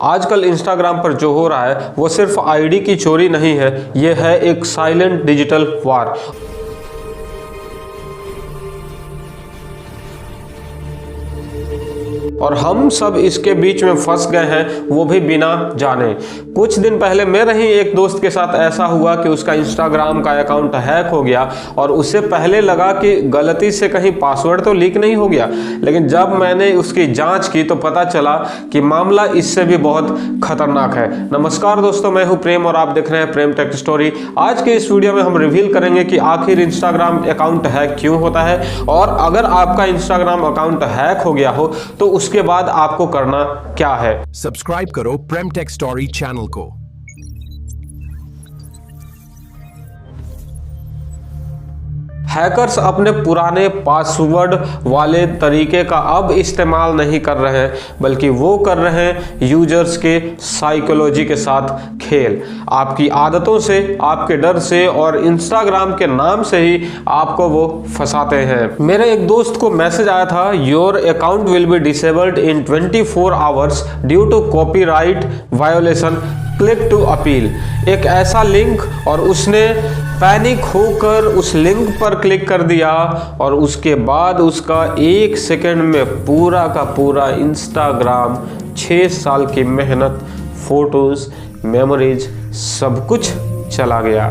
आजकल इंस्टाग्राम पर जो हो रहा है वो सिर्फ आईडी की चोरी नहीं है, ये है एक साइलेंट डिजिटल वार। और हम सब इसके बीच में फंस गए हैं, वो भी बिना जाने। कुछ दिन पहले मेरे ही एक दोस्त के साथ ऐसा हुआ कि उसका इंस्टाग्राम का अकाउंट हैक हो गया और उससे पहले लगा कि गलती से कहीं पासवर्ड तो लीक नहीं हो गया, लेकिन जब मैंने उसकी जांच की तो पता चला कि मामला इससे भी बहुत खतरनाक है। नमस्कार दोस्तों, मैं हूं प्रेम और आप देख रहे हैं प्रेम टेक स्टोरी। आज के इस वीडियो में हम रिवील करेंगे कि आखिर इंस्टाग्राम अकाउंट हैक क्यों होता है, और अगर आपका इंस्टाग्राम अकाउंट हैक हो गया हो तो उसके बाद आपको करना क्या है। सब्सक्राइब करो प्रेम टेक स्टोरी चैनल को। हैकर्स अपने पुराने पासवर्ड वाले तरीके का अब इस्तेमाल नहीं कर रहे हैं, बल्कि वो कर रहे हैं यूजर्स के साइकोलॉजी के साथ खेल। आपकी आदतों से, आपके डर से और इंस्टाग्राम के नाम से ही आपको वो फंसाते हैं। मेरे एक दोस्त को मैसेज आया था, your account will be disabled in 24 hours due to copyright violation, click to appeal. एक ऐसा लिंक, और उसने पैनिक होकर उस लिंक पर क्लिक कर दिया और उसके बाद उसका 1 सेकंड में पूरा का पूरा इंस्टाग्राम, 6 साल की मेहनत, फोटोज, मेमोरीज, सब कुछ चला गया।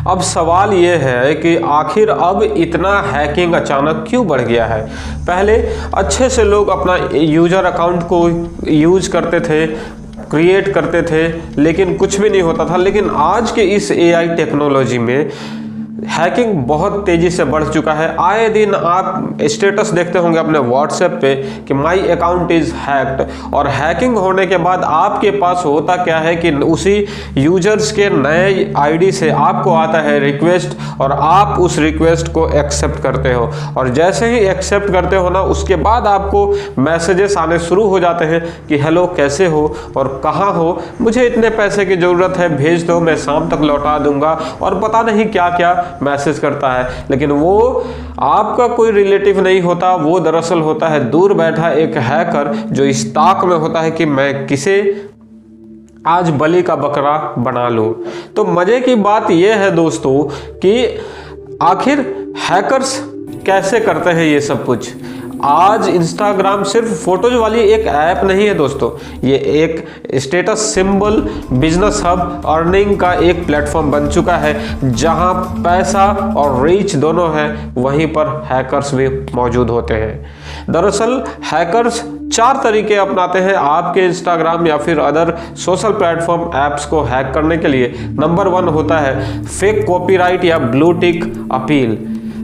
अब सवाल यह है कि आखिर अब इतना हैकिंग अचानक क्यों बढ़ गया है। पहले अच्छे से लोग अपना यूजर अकाउंट को यूज करते थे, क्रिएट करते थे, लेकिन कुछ भी नहीं होता था। लेकिन आज के इस एआई टेक्नोलॉजी में हैकिंग बहुत तेजी से बढ़ चुका है। आए दिन आप स्टेटस देखते होंगे अपने व्हाट्सएप पे कि माई अकाउंट इज हैक्ड, और हैकिंग होने के बाद आपके पास होता क्या है कि उसी यूजर्स के नए आईडी से आपको आता है रिक्वेस्ट, और आप उस रिक्वेस्ट को एक्सेप्ट करते हो। और जैसे ही एक्सेप्ट करते हो ना, उसके बाद आपको मैसेजेस आने शुरू हो जाते हैं कि हेलो, कैसे हो और कहाँ हो, मुझे इतने पैसे की ज़रूरत है, भेज दो, मैं शाम तक लौटा दूंगा, और पता नहीं क्या क्या मैसेज करता है। लेकिन वो आपका कोई रिलेटिव नहीं होता, वो दरअसल होता है दूर बैठा एक हैकर, जो इस ताक में होता है कि मैं किसे आज बलि का बकरा बना लूं। तो मजे की बात यह है दोस्तों कि आखिर हैकर्स कैसे करते हैं ये सब कुछ। आज इंस्टाग्राम सिर्फ फोटोज वाली एक ऐप नहीं है दोस्तों, ये एक status symbol, business hub, earning का एक प्लेटफॉर्म बन चुका है। जहां पैसा और रीच दोनों है, वहीं पर हैकर्स भी मौजूद होते हैं। दरअसल हैकर्स 4 तरीके अपनाते हैं आपके इंस्टाग्राम या फिर अदर सोशल प्लेटफॉर्म ऐप्स को हैक करने के लिए। नंबर 1 होता है फेक कॉपीराइट या ब्लू टिक अपील,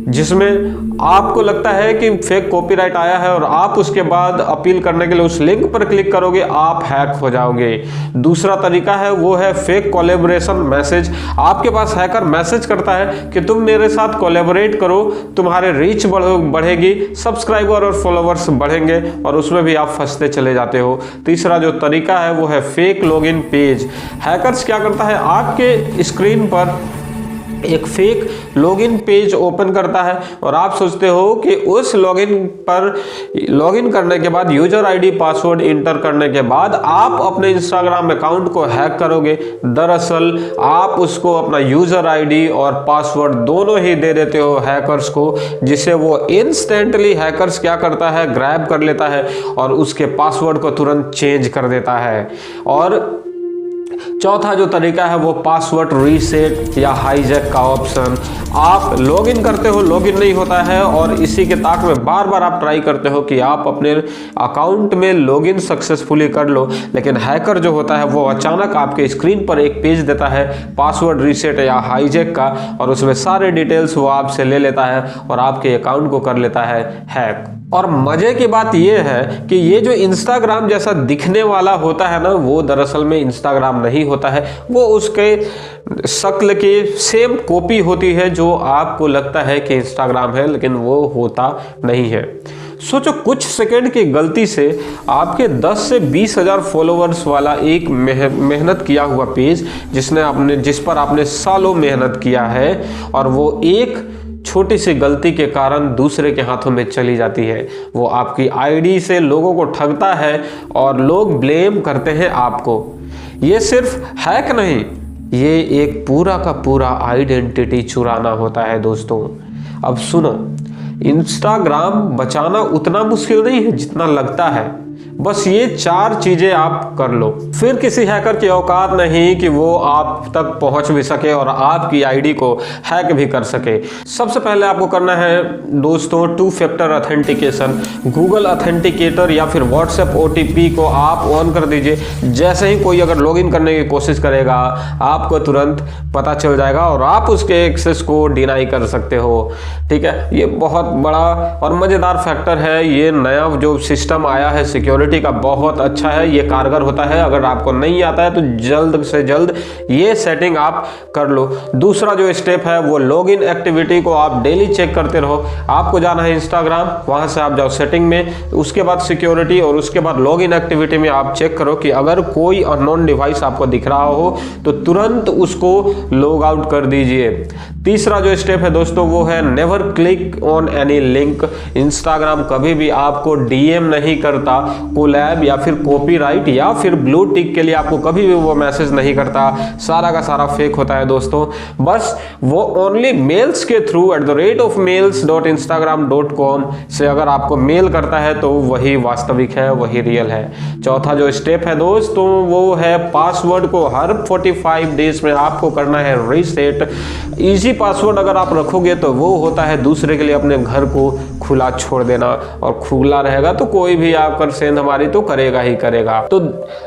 जिसमें आपको लगता है कि फेक कॉपीराइट आया है और आप उसके बाद अपील करने के लिए उस लिंक पर क्लिक करोगे, आप हैक हो जाओगे। दूसरा तरीका है, वो है फेक कोलैबोरेशन मैसेज। आपके पास हैकर मैसेज करता है कि तुम मेरे साथ कोलैबोरेट करो, तुम्हारे रीच बढ़ेगी, सब्सक्राइबर और फॉलोवर्स बढ़ेंगे, और उसमें भी आप फंसते चले जाते हो। तीसरा जो तरीका है वो है फेक लॉगिन पेज। हैकर्स क्या करता है, आपके स्क्रीन पर एक फेक लॉगिन पेज ओपन करता है, और आप सोचते हो कि उस लॉगिन पर लॉगिन करने के बाद, यूजर आईडी पासवर्ड इंटर करने के बाद आप अपने इंस्टाग्राम अकाउंट को हैक करोगे। दरअसल आप उसको अपना यूजर आईडी और पासवर्ड दोनों ही दे देते हो हैकर्स को, जिसे वो इंस्टेंटली हैकर्स क्या करता है, ग्रैब कर लेता है और उसके पासवर्ड को तुरंत चेंज कर देता है। और चौथा जो तरीका है वो पासवर्ड रीसेट या हाईजैक का ऑप्शन। आप लॉगिन करते हो, लॉगिन नहीं होता है, और इसी के ताक में बार बार आप ट्राई करते हो कि आप अपने अकाउंट में लॉगिन सक्सेसफुली कर लो, लेकिन हैकर जो होता है वो अचानक आपके स्क्रीन पर एक पेज देता है पासवर्ड रीसेट या हाईजैक का, और उसमें सारे डिटेल्स वो आपसे ले लेता है और आपके अकाउंट को कर लेता है हैक। और मजे की बात यह है कि ये जो इंस्टाग्राम जैसा दिखने वाला होता है ना, वो दरअसल में इंस्टाग्राम नहीं होता है, वो उसके शक्ल की सेम कॉपी होती है जो आपको लगता है कि इंस्टाग्राम है, लेकिन वो होता नहीं है। सोचो, कुछ सेकंड की गलती से आपके 10 से 20 हज़ार फॉलोअर्स वाला एक मेहनत किया हुआ पेज, जिस पर आपने सालों मेहनत किया है, और वो एक छोटी सी गलती के कारण दूसरे के हाथों में चली जाती है। वो आपकी आईडी से लोगों को ठगता है और लोग ब्लेम करते हैं आपको। ये सिर्फ हैक नहीं, ये एक पूरा का पूरा आइडेंटिटी चुराना होता है दोस्तों। अब सुनो, इंस्टाग्राम बचाना उतना मुश्किल नहीं है जितना लगता है। बस ये 4 चीजें आप कर लो, फिर किसी हैकर की औकात नहीं कि वो आप तक पहुंच भी सके और आपकी आईडी को हैक भी कर सके। सबसे पहले आपको करना है दोस्तों 2 फैक्टर ऑथेंटिकेशन। गूगल ऑथेंटिकेटर या फिर व्हाट्सएप OTP को आप ऑन कर दीजिए। जैसे ही कोई अगर लॉगिन करने की कोशिश करेगा, आपको तुरंत पता चल जाएगा और आप उसके एक्सेस को डिनाई कर सकते हो। ठीक है, ये बहुत बड़ा और मजेदार फैक्टर है। ये नया जो सिस्टम आया है सिक्योरिटी का, बहुत अच्छा है, ये कारगर होता है। अगर आपको नहीं आता है तो जल्द से जल्द ये सेटिंग आप कर लो। दूसरा जो स्टेप है वो लॉगिन एक्टिविटी को आप डेली चेक करते रहो। आपको जाना है इंस्टाग्राम, वहां से आप जाओ सेटिंग में, उसके बाद सिक्योरिटी और उसके बाद लॉगिन एक्टिविटी में आप चेक करो कि अगर कोई अननोन डिवाइस आपको दिख रहा हो तो तुरंत उसको लॉग आउट कर दीजिए। तीसरा जो स्टेप है दोस्तों वो है never click on any link. Instagram कभी भी आपको DM नहीं करता, कोलैब या फिर कॉपीराइट या फिर ब्लू टिक के लिए आपको कभी भी वो मैसेज नहीं करता। सारा का सारा फेक होता है दोस्तों। बस वो ओनली मेल्स के थ्रू @mails.instagram.com से अगर आपको मेल करता है तो वही वास्तविक है, वही रियल है। चौथा जो स्टेप है दोस्तों वो है पासवर्ड को हर 45 डेज में आपको करना है रीसेट। इजी पासवर्ड अगर आप रखोगे तो वो होता है दूसरे के लिए अपने घर को खुला छोड़ देना, और खुला रहेगा तो कोई भी आपका सेंधमारी तो करेगा ही करेगा। तो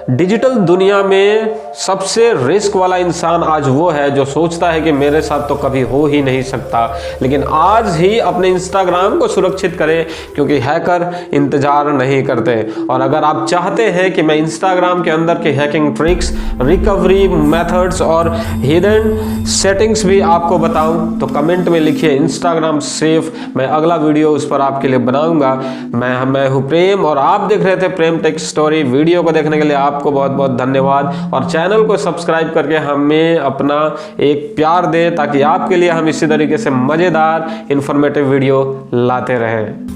डिजिटल दुनिया में सबसे रिस्क वाला इंसान आज वो है जो सोचता है कि मेरे साथ तो कभी हो ही नहीं सकता, लेकिन आज ही अपने इंस्टाग्राम को सुरक्षित करें क्योंकि हैकर इंतजार नहीं करते। और अगर आप चाहते हैं कि मैं इंस्टाग्राम के अंदर के हैकिंग ट्रिक्स, रिकवरी मेथड्स और हिडन सेटिंग्स भी आपको बताऊं तो कमेंट में लिखिए इंस्टाग्राम सेफ। मैं अगला वीडियो उस पर आपके लिए बनाऊंगा। मैं हूं प्रेम और आप देख रहे थे प्रेम टेक स्टोरी। वीडियो को देखने के लिए आपको बहुत बहुत धन्यवाद, और चैनल को सब्सक्राइब करके हमें अपना एक प्यार दें ताकि आपके लिए हम इसी तरीके से मजेदार इंफॉर्मेटिव वीडियो लाते रहें।